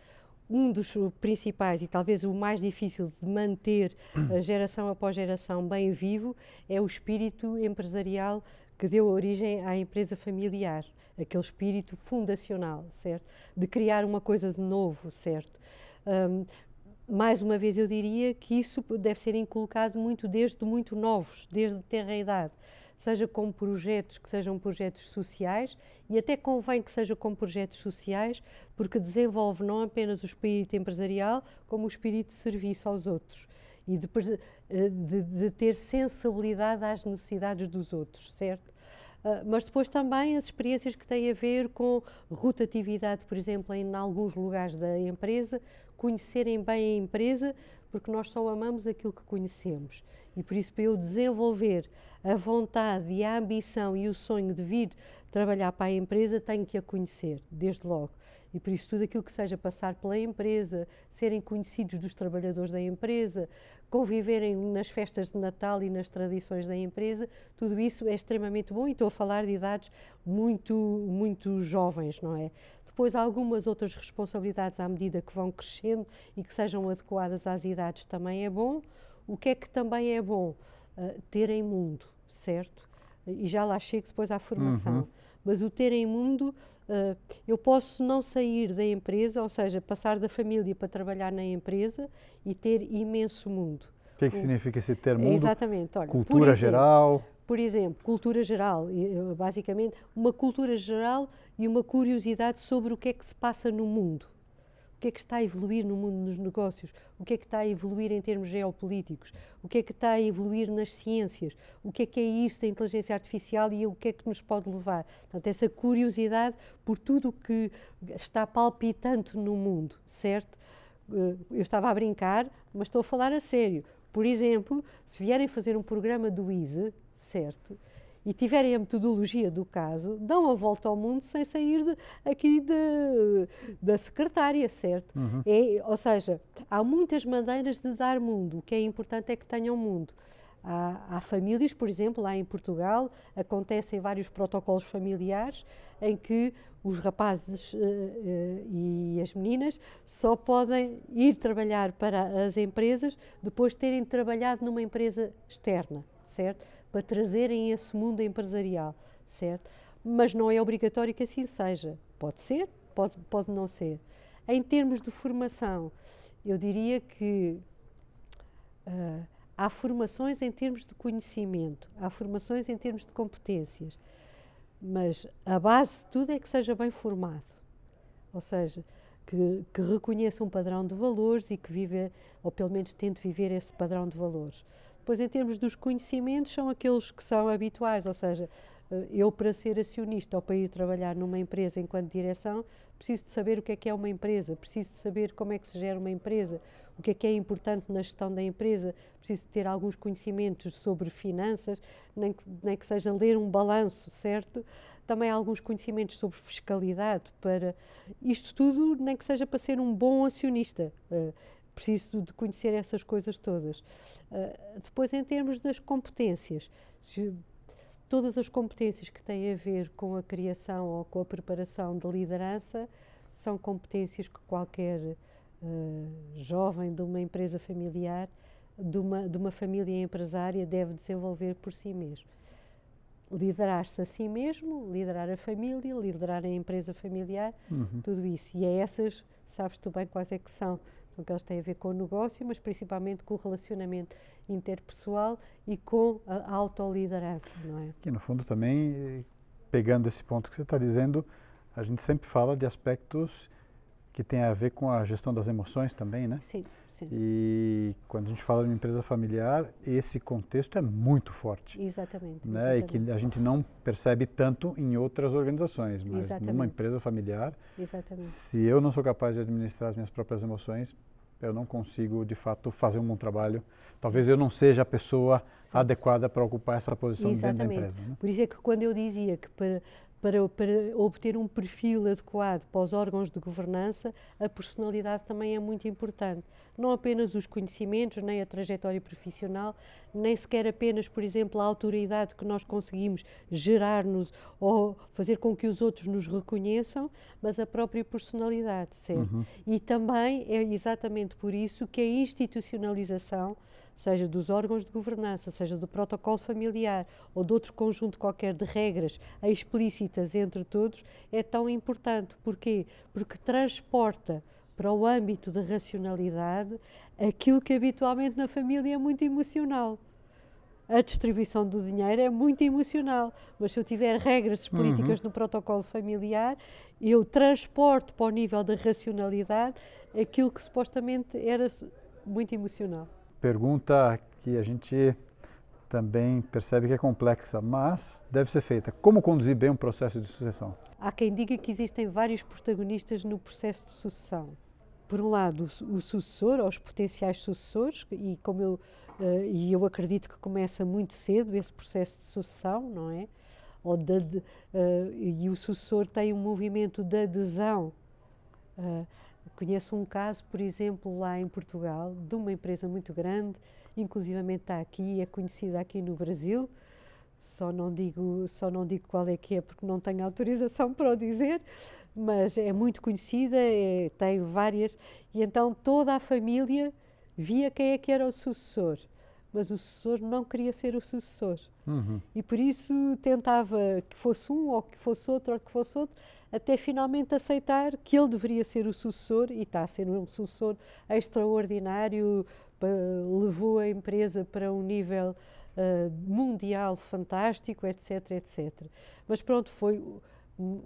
Um dos principais e talvez o mais difícil de manter geração após geração bem vivo é o espírito empresarial que deu origem à empresa familiar, aquele espírito fundacional, certo? De criar uma coisa de novo, certo? Mais uma vez eu diria que isso deve ser inculcado desde muito novos, desde tenra idade, seja como projetos que sejam projetos sociais, e até convém que seja como projetos sociais, porque desenvolve não apenas o espírito empresarial, como o espírito de serviço aos outros e de ter sensibilidade às necessidades dos outros, certo? Mas depois também as experiências que têm a ver com rotatividade, por exemplo, em alguns lugares da empresa, conhecerem bem a empresa, porque nós só amamos aquilo que conhecemos. E por isso, para eu desenvolver a vontade e a ambição e o sonho de vir trabalhar para a empresa, tenho que a conhecer, desde logo. E por isso tudo aquilo que seja passar pela empresa, serem conhecidos dos trabalhadores da empresa, conviverem nas festas de Natal e nas tradições da empresa, tudo isso é extremamente bom, e estou a falar de idades muito jovens, não é? Depois algumas outras responsabilidades à medida que vão crescendo e que sejam adequadas às idades também é bom. O que é que também é bom? Terem mundo, certo? E já lá chego depois à formação. Mas o terem mundo, eu posso não sair da empresa, ou seja, passar da família para trabalhar na empresa e ter imenso mundo. O que é que significa esse ter mundo? Exatamente. Olha, cultura geral? Por exemplo, cultura geral, basicamente uma cultura geral e uma curiosidade sobre o que é que se passa no mundo. O que é que está a evoluir no mundo dos negócios? O que é que está a evoluir em termos geopolíticos? O que é que está a evoluir nas ciências? O que é isso da inteligência artificial e o que é que nos pode levar? Portanto, essa curiosidade por tudo o que está palpitante no mundo, certo? Eu estava a brincar, mas estou a falar a sério. Por exemplo, se vierem fazer um programa do ISE, certo? E tiverem a metodologia do caso, dão a volta ao mundo sem sair aqui da secretária, certo? Ou seja, há muitas maneiras de dar mundo. O que é importante é que tenham mundo. Há famílias, por exemplo, lá em Portugal, acontecem vários protocolos familiares em que os rapazes e as meninas só podem ir trabalhar para as empresas depois de terem trabalhado numa empresa externa, certo? Para trazerem esse mundo empresarial, certo? Mas não é obrigatório que assim seja. Pode ser, pode não ser. Em termos de formação, eu diria que há formações em termos de conhecimento, há formações em termos de competências, mas a base de tudo é que seja bem formado, ou seja, que reconheça um padrão de valores e que viva, ou pelo menos tente viver esse padrão de valores. Depois, em termos dos conhecimentos, são aqueles que são habituais, ou seja, eu para ser acionista ou para ir trabalhar numa empresa enquanto direção, preciso de saber o que é uma empresa, preciso de saber como é que se gera uma empresa, o que é importante na gestão da empresa, preciso de ter alguns conhecimentos sobre finanças, nem que seja ler um balanço, certo? Também há alguns conhecimentos sobre fiscalidade, para isto tudo, nem que seja para ser um bom acionista. Preciso de conhecer essas coisas todas. Depois, em termos das competências, todas as competências que têm a ver com a criação ou com a preparação de liderança são competências que qualquer jovem de uma empresa familiar, de uma família empresária, deve desenvolver por si mesmo. Liderar-se a si mesmo, liderar a família, liderar a empresa familiar, tudo isso. E é essas, sabes tu bem quais é que são. São aquelas que têm a ver com o negócio, mas principalmente com o relacionamento interpessoal e com a autoliderança, não é? Que no fundo também, pegando esse ponto que você está dizendo, a gente sempre fala de aspectos que têm a ver com a gestão das emoções também, né? Sim, sim. E quando a gente fala de uma empresa familiar, esse contexto é muito forte. Exatamente. Né? Exatamente. E que a gente não percebe tanto em outras organizações, mas Exatamente. numa empresa familiar, Exatamente. se eu não sou capaz de administrar as minhas próprias emoções, eu não consigo, de fato, fazer um bom trabalho. Talvez eu não seja a pessoa Certo. adequada para ocupar essa posição Exatamente. dentro da empresa. Né? Por isso é que quando eu dizia que para obter um perfil adequado para os órgãos de governança, a personalidade também é muito importante. Não apenas os conhecimentos, nem a trajetória profissional, nem sequer apenas, por exemplo, a autoridade que nós conseguimos gerar-nos ou fazer com que os outros nos reconheçam, mas a própria personalidade, certo? E também é exatamente por isso que a institucionalização, seja dos órgãos de governança, seja do protocolo familiar ou de outro conjunto qualquer de regras explícitas entre todos, é tão importante. Porquê? Porque transporta para o âmbito da racionalidade aquilo que habitualmente na família é muito emocional. A distribuição do dinheiro é muito emocional, mas se eu tiver regras políticas no protocolo familiar, eu transporto para o nível da racionalidade aquilo que supostamente era muito emocional. Pergunta que a gente também percebe que é complexa, mas deve ser feita. Como conduzir bem um processo de sucessão? Há quem diga que existem vários protagonistas no processo de sucessão. Por um lado, o sucessor, ou os potenciais sucessores, e eu acredito que começa muito cedo esse processo de sucessão, não é? E o sucessor tem um movimento de adesão Conheço um caso, por exemplo, lá em Portugal, de uma empresa muito grande, inclusivamente está aqui, é conhecida aqui no Brasil, só não digo qual é que é porque não tenho autorização para o dizer, mas é muito conhecida, tem várias, e então toda a família via quem é que era o sucessor, mas o sucessor não queria ser o sucessor. E por isso tentava que fosse um, ou que fosse outro, ou que fosse outro, até finalmente aceitar que ele deveria ser o sucessor, e está a ser um sucessor extraordinário, levou a empresa para um nível mundial fantástico, etc, etc. Mas pronto,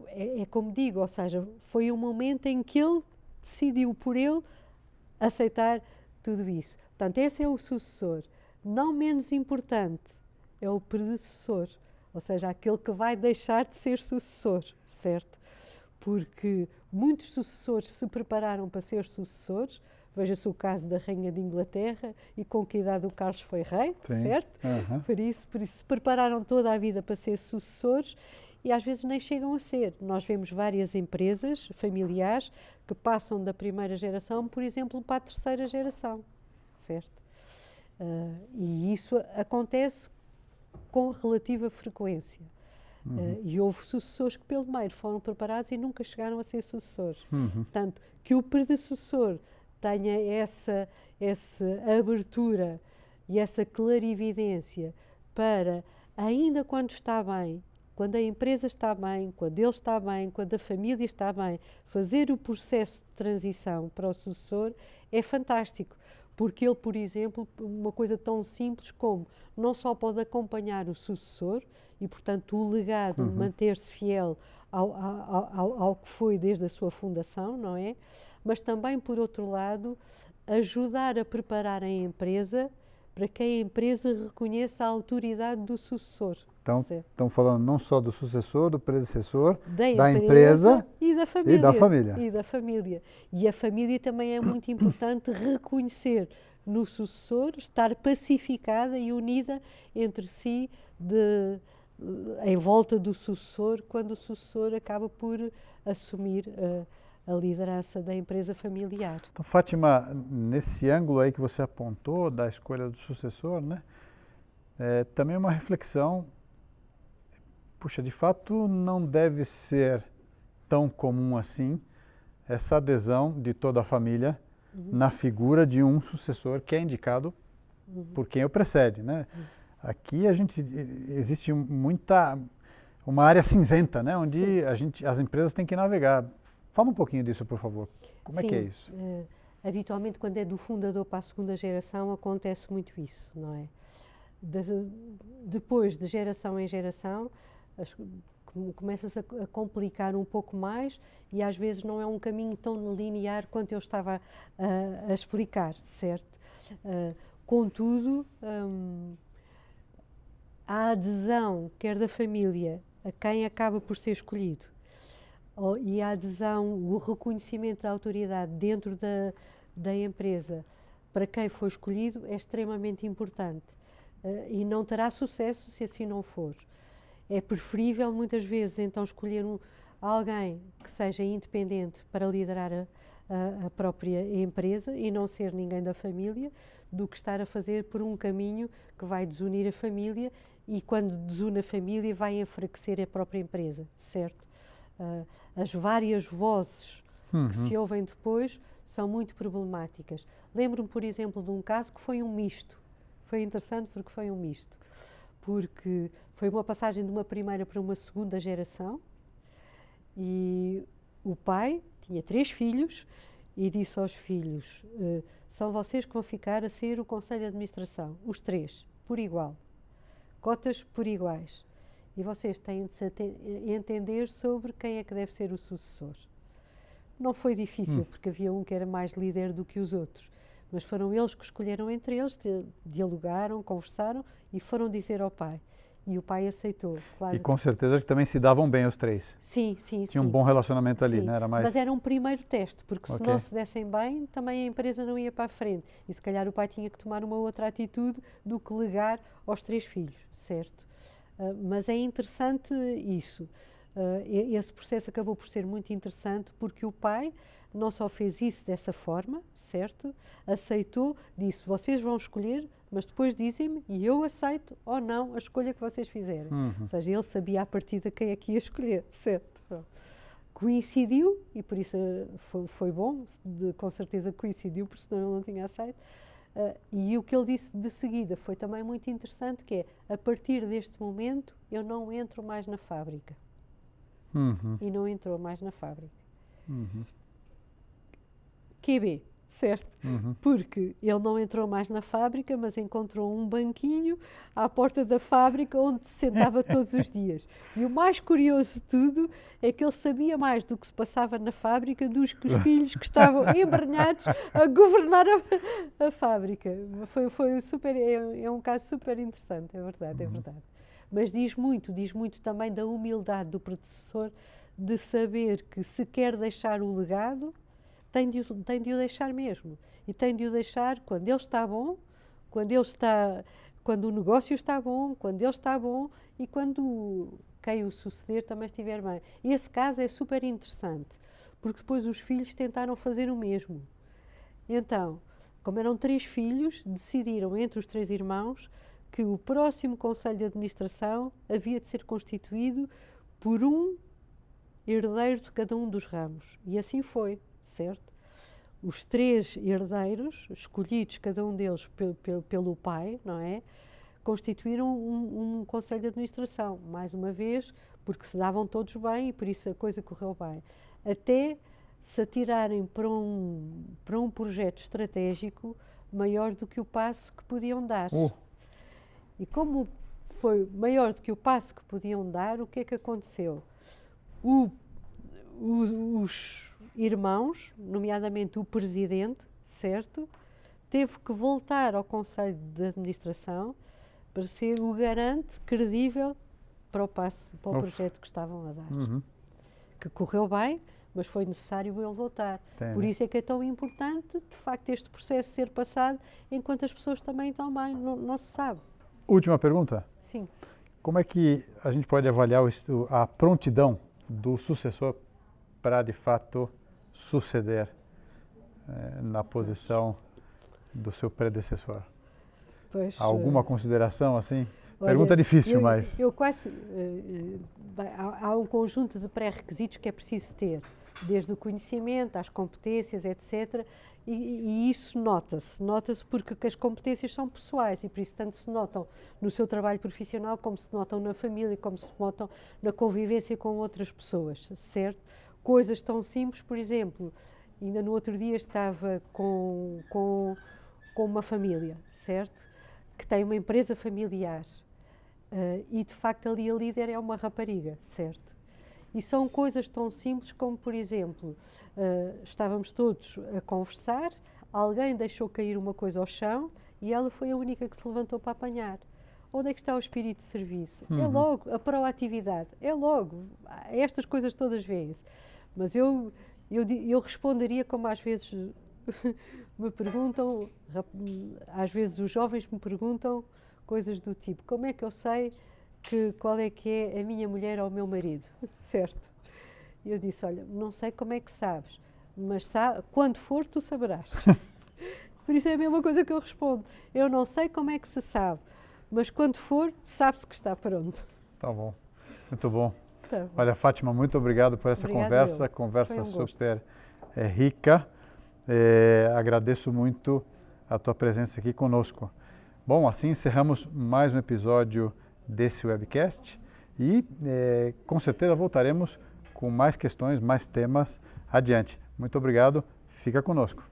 é como digo, ou seja, foi um momento em que ele decidiu por ele aceitar tudo isso. Portanto, esse é o sucessor. Não menos importante é o predecessor, ou seja, aquele que vai deixar de ser sucessor, certo? Porque muitos sucessores se prepararam para ser sucessores. Veja-se o caso da Rainha de Inglaterra e com que idade o Carlos foi rei, Sim. certo? Por isso se prepararam toda a vida para ser sucessores e às vezes nem chegam a ser. Nós vemos várias empresas familiares que passam da primeira geração, por exemplo, para a terceira geração, certo? E isso acontece com relativa frequência. E houve sucessores que pelo meio foram preparados e nunca chegaram a ser sucessores. Portanto, que o predecessor tenha essa abertura e essa clarividência para, ainda quando está bem, quando a empresa está bem, quando ele está bem, quando a família está bem, fazer o processo de transição para o sucessor é fantástico. Porque ele, por exemplo, uma coisa tão simples como não só pode acompanhar o sucessor e, portanto, o legado, manter-se fiel ao que foi desde a sua fundação, não é? Mas também, por outro lado, ajudar a preparar a empresa para que a empresa reconheça a autoridade do sucessor. Então, estamos falando não só do sucessor, do predecessor, da empresa e da família. E da família. E a família também é muito importante reconhecer no sucessor, estar pacificada e unida entre si em volta do sucessor, quando o sucessor acaba por assumir a liderança da empresa familiar. Então, Fátima, nesse ângulo aí que você apontou da escolha do sucessor, né, também uma reflexão. Puxa, de fato não deve ser tão comum assim essa adesão de toda a família na figura de um sucessor que é indicado por quem o precede, né? Aqui existe uma área cinzenta, né, onde as empresas têm que navegar. Fala um pouquinho disso, por favor. Como é que é isso? Habitualmente, quando é do fundador para a segunda geração, acontece muito isso, não é? Depois, de geração em geração, começa-se a complicar um pouco mais e às vezes não é um caminho tão linear quanto eu estava a explicar, certo? Contudo, a adesão, quer da família, a quem acaba por ser escolhido, e a adesão, o reconhecimento da autoridade dentro da empresa para quem foi escolhido é extremamente importante e não terá sucesso se assim não for. É preferível, muitas vezes, então, escolher alguém que seja independente para liderar a própria empresa e não ser ninguém da família, do que estar a fazer por um caminho que vai desunir a família e, quando desune a família, vai enfraquecer a própria empresa, certo? As várias vozes que se ouvem depois são muito problemáticas. Lembro-me, por exemplo, de um caso que foi um misto. Foi interessante porque foi um misto. Porque foi uma passagem de uma primeira para uma segunda geração e o pai tinha 3 filhos e disse aos filhos, são vocês que vão ficar a ser o Conselho de Administração, os 3, por igual, cotas por iguais, e vocês têm de se entender sobre quem é que deve ser o sucessor. Não foi difícil, porque havia um que era mais líder do que os outros, mas foram eles que escolheram entre eles, dialogaram, conversaram e foram dizer ao pai. E o pai aceitou, claro. E com certeza que também se davam bem os 3. Sim. Tinha um bom relacionamento ali, né? Mas era um primeiro teste, porque se não se dessem bem, também a empresa não ia para a frente. E se calhar o pai tinha que tomar uma outra atitude do que legar aos 3 filhos, certo? Mas é interessante isso. Esse processo acabou por ser muito interessante porque o pai, não só fez isso dessa forma, certo? Aceitou, disse, vocês vão escolher, mas depois dizem-me e eu aceito ou não a escolha que vocês fizerem. Ou seja, ele sabia à partida quem é que ia escolher, certo? Pronto. Coincidiu, e por isso foi bom, com certeza coincidiu, porque senão ele não tinha aceito. E o que ele disse de seguida foi também muito interessante, que é, a partir deste momento eu não entro mais na fábrica. E não entrou mais na fábrica. QB, certo? Porque ele não entrou mais na fábrica, mas encontrou um banquinho à porta da fábrica onde se sentava todos os dias. E o mais curioso de tudo é que ele sabia mais do que se passava na fábrica do que os filhos que estavam embrenhados a governar a fábrica. Foi super, é um caso super interessante, é verdade, é verdade. Mas diz muito também da humildade do predecessor, de saber que se quer deixar o legado, tem de o deixar mesmo. E tem de o deixar quando ele está bom, quando o negócio está bom, quando ele está bom e quando quem o suceder também estiver bem. E esse caso é super interessante, porque depois os filhos tentaram fazer o mesmo. Então, como eram 3 filhos, decidiram entre os 3 irmãos que o próximo Conselho de Administração havia de ser constituído por um herdeiro de cada um dos ramos. E assim foi, certo? Os 3 herdeiros, escolhidos cada um deles pelo pai, não é? Constituíram um Conselho de Administração, mais uma vez, porque se davam todos bem e por isso a coisa correu bem. Até se atirarem para um projeto estratégico maior do que o passo que podiam dar. E como foi maior do que o passo que podiam dar, o que é que aconteceu? Os irmãos, nomeadamente o presidente, certo, teve que voltar ao Conselho de Administração para ser o garante credível para o projeto que estavam a dar. Que correu bem, mas foi necessário ele voltar. Por isso é que é tão importante, de facto, este processo ser passado enquanto as pessoas também estão bem, não se sabe. Última pergunta? Sim. Como é que a gente pode avaliar a prontidão do sucessor para, de fato, suceder na posição do seu predecessor? Pois, alguma consideração assim? Olha, Pergunta difícil, mas... Eu quase... há um conjunto de pré-requisitos que é preciso ter, desde o conhecimento, às competências, etc. E isso nota-se porque as competências são pessoais e por isso tanto se notam no seu trabalho profissional, como se notam na família, como se notam na convivência com outras pessoas, certo? Coisas tão simples, por exemplo, ainda no outro dia estava com uma família, certo? Que tem uma empresa familiar e de facto ali a líder é uma rapariga, certo? E são coisas tão simples como, por exemplo, estávamos todos a conversar, alguém deixou cair uma coisa ao chão e ela foi a única que se levantou para apanhar. Onde é que está o espírito de serviço? É logo, a proatividade, é logo, estas coisas todas vêem-se. Mas eu responderia como às vezes me perguntam, às vezes os jovens me perguntam coisas do tipo, como é que eu sei qual é que é a minha mulher ou o meu marido, certo? E eu disse, olha, não sei como é que sabes, mas quando for tu saberás. Por isso é a mesma coisa que eu respondo, eu não sei como é que se sabe, mas quando for, sabe-se que está pronto. Tá bom, muito bom. Tá bom. Olha, Fátima, muito obrigado por essa conversa super rica. Agradeço muito a tua presença aqui conosco. Bom, assim encerramos mais um episódio desse webcast e com certeza voltaremos com mais questões, mais temas adiante. Muito obrigado, fica conosco.